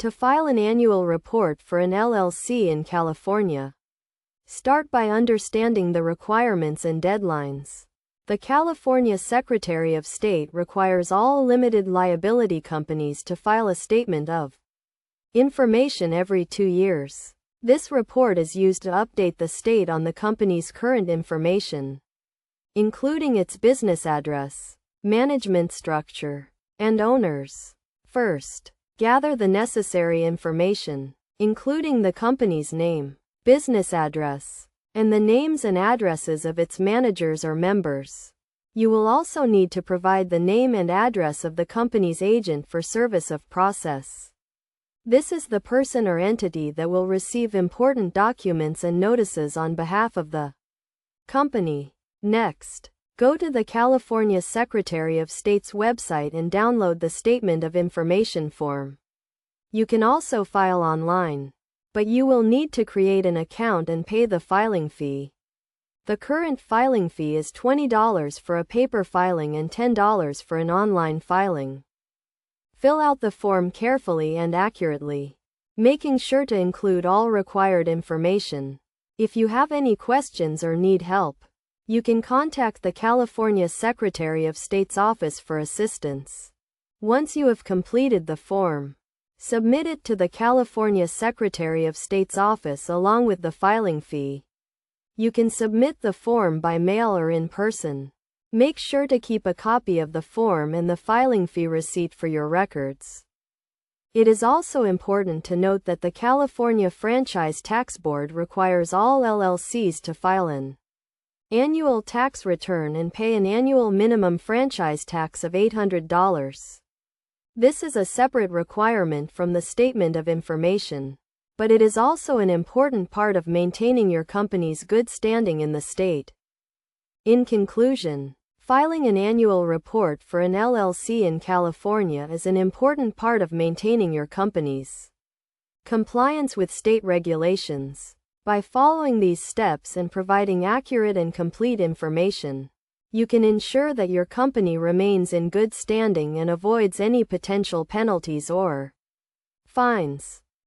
To file an annual report for an LLC in California, start by understanding the requirements and deadlines. The California Secretary of State requires all limited liability companies to file a statement of information every 2 years. This report is used to update the state on the company's current information, including its business address, management structure, and owners. First, gather the necessary information, including the company's name, business address, and the names and addresses of its managers or members. You will also need to provide the name and address of the company's agent for service of process. This is the person or entity that will receive important documents and notices on behalf of the company. Next, go to the California Secretary of State's website and download the Statement of Information form. You can also file online, but you will need to create an account and pay the filing fee. The current filing fee is $20 for a paper filing and $10 for an online filing. Fill out the form carefully and accurately, making sure to include all required information. If you have any questions or need help, you can contact the California Secretary of State's office for assistance. Once you have completed the form, submit it to the California Secretary of State's office along with the filing fee. You can submit the form by mail or in person. Make sure to keep a copy of the form and the filing fee receipt for your records. It is also important to note that the California Franchise Tax Board requires all LLCs to file an annual tax return and pay an annual minimum franchise tax of $800. This is a separate requirement from the Statement of Information, but it is also an important part of maintaining your company's good standing in the state. In conclusion, filing an annual report for an LLC in California is an important part of maintaining your company's compliance with state regulations. By following these steps and providing accurate and complete information, you can ensure that your company remains in good standing and avoids any potential penalties or fines.